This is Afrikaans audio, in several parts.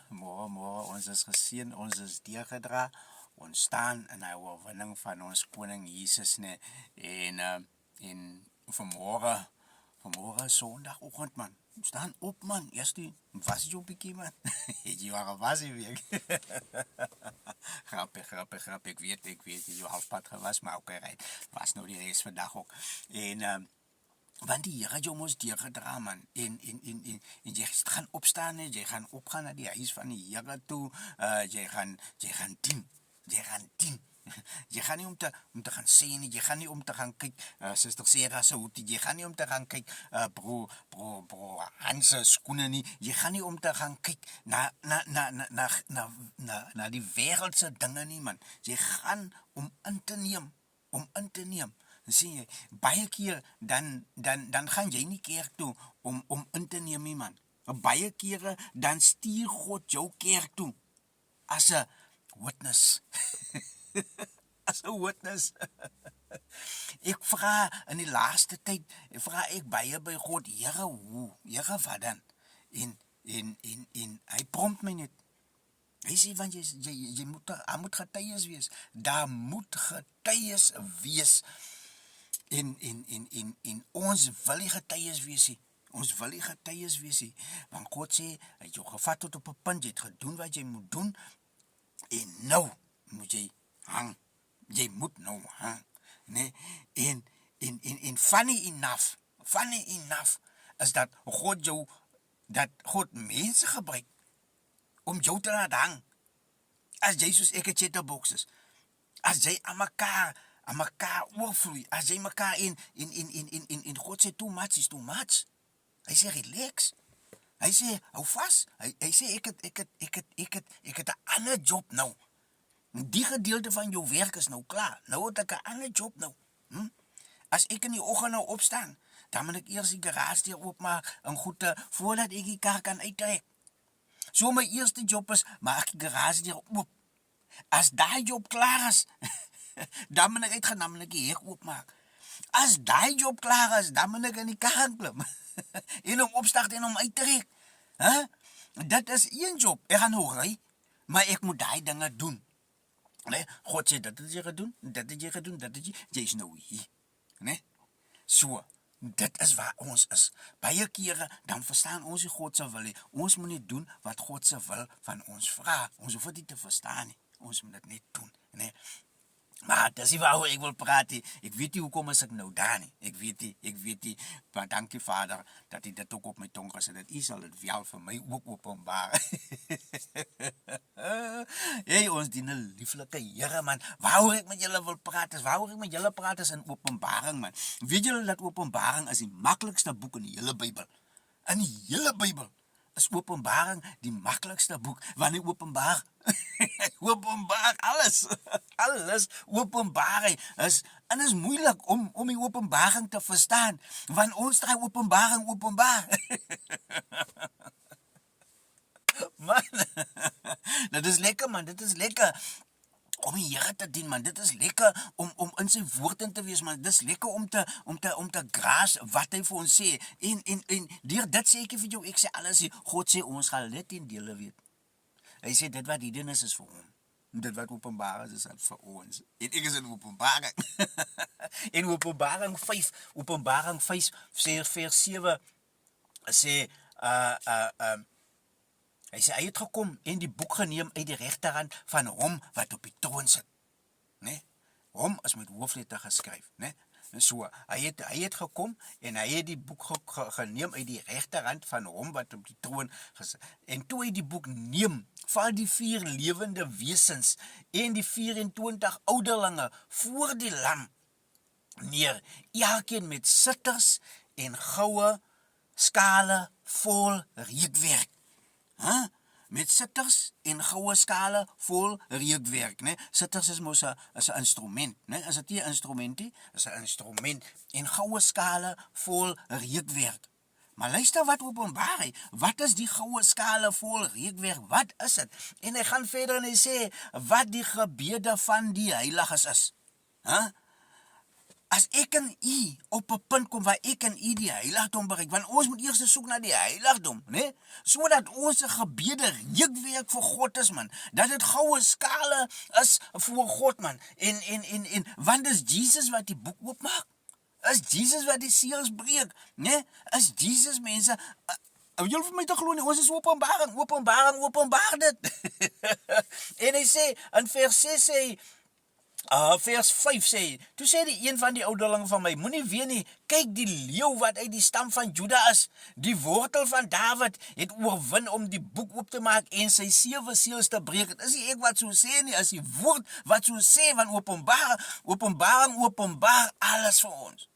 Môre, ons is geseën, ons is deurgedra. Ons staan in die oorwinning van ons koning Jesus, né? En vanmôre Sondagoggend, man. Staan op, man. Eers was jy op bietjie, man. Het jy al was jy weer? Grappig. Ik weet, jy halfpad gewas, maar oké, right. Was nou die reis vandag ook. Want die Here het jou mos deurgedra, man. En jy gaan opstaan, jy gaan opgaan na die huis van die Here toe. Jy gaan dien. Jy gaan nie om te gaan sê nie, jy gaan nie om te gaan kyk, Suster Sarah se hoed, jy gaan nie om te gaan kyk, bro Hans se skoene nie, jy gaan nie om te gaan kyk na die wêreldse dinge nie, man. Jy gaan om in te neem. Sien jy, baie keer dan gaan jy nie kerk toe om in te neem nie, man. Baie kere dan stuur God jou kerk toe as 'n witness. As 'n witness. Ek vra in die laaste tyd, ek baie by God, Here, Here, wat dan? En hy prompt my net. Hy sê, want jy moet getuies wees. Daar moet getuies wees. En ons wil nie getuies wees nie. Ons wil nie getuies wees nie. Want God sê, hy het jou gevat tot op 'n punt, jy het gedoen wat jy moet doen. En nou moet jy hang. Jy moet nou hang. Nee? En funny enough is dat God mense gebruik om jou te laat hang. As jy soos ek 'n chatterbox is. As jy aan mekaar oorvloei. As jy mekaar in God sê too much is too much. Hy sê relax. Hy sê hou vas. Hy sê ek het 'n ander job nou. Die gedeelte van jou werk is nou klaar. Nou het ek 'n ander job nou. As ek in die oggend nou opstaan, dan moet ek eers die garage oopmaak en goede voordat ek die kar kan uittrek. So my eerste job is, maak die garage oop. As daai job klaar is, dan moet ek uitgaan, dan moet ek die hek oopmaak. As daai job klaar is, dan moet ek in die kar klim. En hom opstart en hom uittrek. Dit is een job. Ek gaan nou ry, maar ek moet daai dinge doen. Nee, God sê, dat het jy gedoen, jy is nou hier. Nee? So, dit is waar ons is. Baie kere, dan verstaan ons nie God se wil nie. Ons moet nie doen wat God se wil van ons vra. Ons hoef dit nie te verstaan nie. Ons moet dit net doen. Nee? Maar dis nie waaroor ek wil praat nie. Ek weet nie hoekom is ek nou daar nie. Ek weet nie. Maar dankie Vader, dat jy dit ook op my tong gesit het. U sal dit wel vir my ook openbaar. Hey, ons dien 'n lieflike Here, man. Waaroor ek met julle wil praat is, in Openbaring, man. Weet julle dat Openbaring is die maklikste boek in die hele Bybel? In die hele Bybel is Openbaring die maklikste boek, want hy openbaar alles. Alles openbaar hy. En is moeilik om die Openbaring te verstaan, want ons draai Openbaring openbaar. Man, dit is lekker, man, dit is lekker om die Here te dien, man. Dit is lekker om in sy woord in te wees, man. Dit is lekker om te gras wat hy vir ons sê. En deur dit sê ek vir jou, ek sê alles, God sê ons gaan dit in dele weet. Hy sê dit wat hidden is vir hom. Dit wat openbaar is vir ons. En ek is in Openbaring. En Openbaring 5 sê vers 7 sê hy sê, hy het gekom en die boek geneem uit die regterhand van hom wat op die troon sit. Nee? Hom is met hoofletter geskryf. Nee? So, hy het gekom en hy het die boek geneem uit die regterhand van hom wat op die troon gesit. En toe hy die boek neem, val die 4 lewende wesens en die 24 ouderlinge voor die lam neer. Elkeen met sitters en goue skale vol reukwerk. Met sitters en goue skale vol reukwerk, né? Sitters is mos 'n instrument, né? Is dit nie 'n instrument nie? Is 'n instrument en goue skale vol reukwerk. Maar luister wat openbaar hy. Wat is die goue skale vol reukwerk? Wat is dit? En hy gaan verder en hy sê wat die gebede van die heiliges is. as ek en u op 'n punt kom waar ek en u die heiligdom bereik, want ons moet eers soek na die heiligdom, né? Sodat ons gebede reukwerk vir God is, man. Dat dit goue skale is voor God, man. En want dis Jesus wat die boek oopmaak. Is Jesus wat die seels breek, né? Is Jesus, mense. Julle vir my te glo nie, ons is openbaar dit. En hy sê in vers 6 sê vers 5 sê, toe sê die een van die ouderlinge van my, moenie weet nie, kyk die leeu wat uit die stam van Juda is, die wortel van Dawid, het oorwin om die boek oop te maak en sy 7 seels te breek. Het is nie ek wat so sê nie, is die woord wat so sê, van openbaar alles vir ons.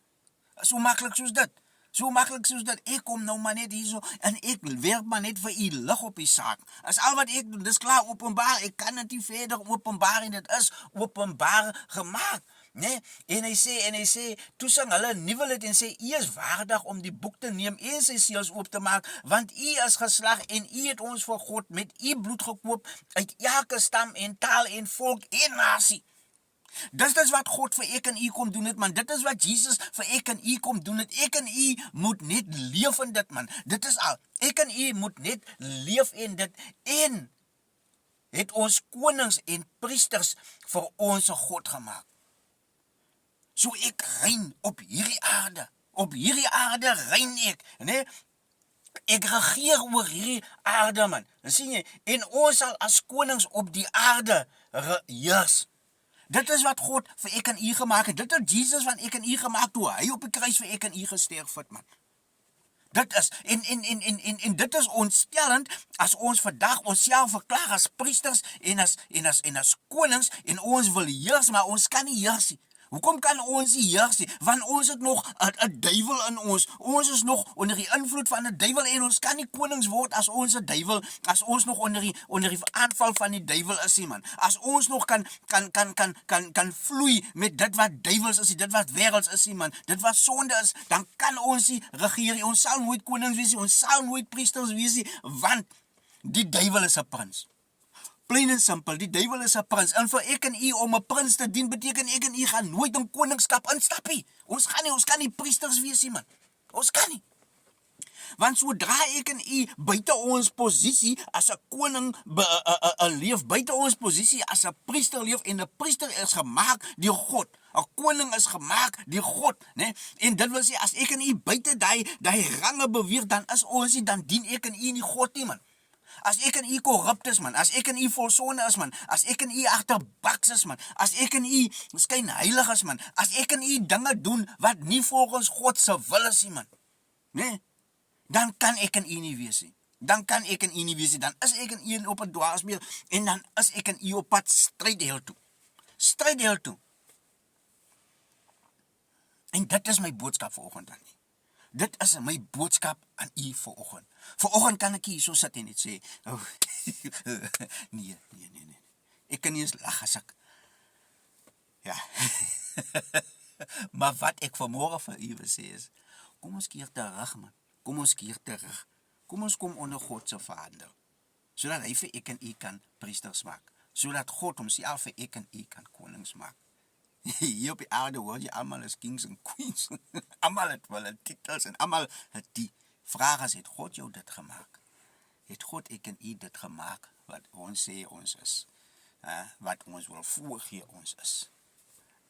So maklik soos dit. So maklik soos dat ek kom nou maar net hierso en ek werk maar net vir u lig op die saak. As al wat ek doen, dis klaar openbaar. Ek kan dit nie verder openbaar en dit is openbaar gemaak, né? En hy sê, toe sing hulle 'n nuwe lied en sê, u is waardig om die boek te neem en sy seels oop te maak, want u is geslag en u het ons vir God met u bloed gekoop uit elke stam en taal en volk en nasie. Dit is wat God vir ek en u kom doen het, man. Dit is wat Jesus vir ek en u kom doen het. Ek en u moet net leef in dit, man. Dit is al. Ek en u moet net leef in dit. En het ons konings en priesters vir ons God gemaak. So ek rein op hierdie aarde. Op hierdie aarde rein ek, né? Ek regeer oor hierdie aarde, man. Dan sien jy, en ons sal as konings op die aarde heers. Dit is wat God vir ek en u gemaak het. Dit het Jesus van ek en u gemaak toe hy op die kruis vir ek en u gesterf het, man. Dit is, en dit is ontstellend as ons vandag onsself verklaar as priesters en as konings en ons wil heers, maar ons kan nie heers nie. Hoekom kan ons nie heers nie? Want ons het nog 'n duiwel in ons. Ons is nog onder die invloed van 'n duiwel en ons kan nie konings word as ons 'n duiwel, as ons nog onder die aanval van die duiwel is nie, man. As ons nog kan vloei met dit wat duiwels is, dit wat wêrelds is nie, man. Dit wat sonde is, dan kan ons nie regeer nie. Ons sal nooit konings wees nie. Ons sal nooit priesters wees nie, want die duiwel is 'n prins. Plain en simpel, die duiwel is 'n prins. En vir ek en u om 'n prins te dien, beteken ek en u gaan nooit in koningskap instap nie. Ons kan nie priesters wees nie, man. Ons kan nie. Want sodra ek en u buite ons posisie as 'n koning leef, buite ons posisie as 'n priester leef, en 'n priester is gemaak deur God. 'n Koning is gemaak deur God, né? En dit wil sê, as ek en u buite daai range beweeg, dan dien ek en u nie God nie, man. As ek en u korrupt is, man, as ek en u vol sonde is, man, as ek en u agterbaks is, man, as ek en u skyn heilig is, man, as ek en u dinge doen wat nie volgens God se wil is nie, man, nee, dan kan ek en u nie wees nie. Dan is ek en u op 'n dwaalspoor en dan is ek en u op pad stryd hel toe. En dit is my boodskap vanoggend aan u. Dit is my boodskap aan u vanoggend. Vanoggend kan ek hier so sit en net sê, oh, nee. Ek kan nie eens lag as ek, ja. Maar wat ek vanmôre vir u wil sê is, kom ons keer terug, man. Kom ons kom onder God se verhandel, sodat hy vir ek en u kan priesters maak, sodat God homself vir ek en u kan konings maak. Hier op die aarde hoor jy almal is kings en queens. Almal het wel titels en almal het die vraag is, het God jou dit gemaak? Het God ek en u dit gemaak wat ons sê ons is? Wat ons wil voorgee ons is?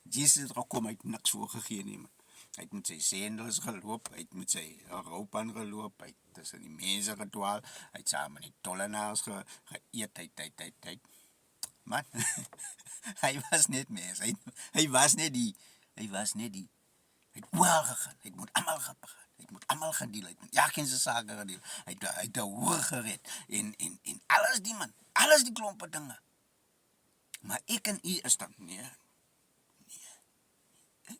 Jesus het gekom, hy het niks voorgegee nie, man. Hy het met sy sendels geloop, hy het met sy rouppan geloop, hy het tussen die mense gedwaal, hy het saam met die tollenaars geëet, hy. Man, hy was net mens, hy was net die, hy het oor gegaan, hy het met almal gepraat, hy het met almal gedeel, hy het met elkeen se sake gedeel, hy het die hoor gered, en alles die, man, alles die klompe dinge. Maar ek en u is dan,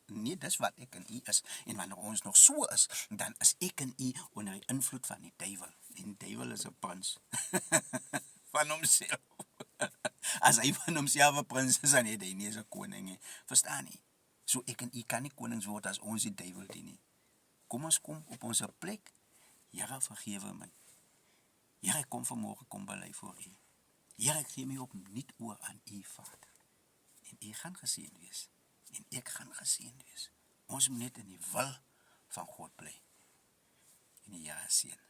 nee, dis wat ek en u is, en wanneer ons nog so is, dan is ek en u onder die invloed van die duiwel, en die duiwel is 'n prins, van homself. As hy van homself 'n prins is, dan het hy nie eens 'n koning nie, verstaan nie? So ek en u kan nie konings word as ons die duiwel dien nie. Kom ons kom op ons plek, Here vergewe my. Here, ek kom vanmôre, kom bely voor u. Here, ek gee my opnuut oor aan u, Vader. En u gaan geseën wees. En ek gaan geseën wees. Ons moet net in die wil van God bly. En die Here seën.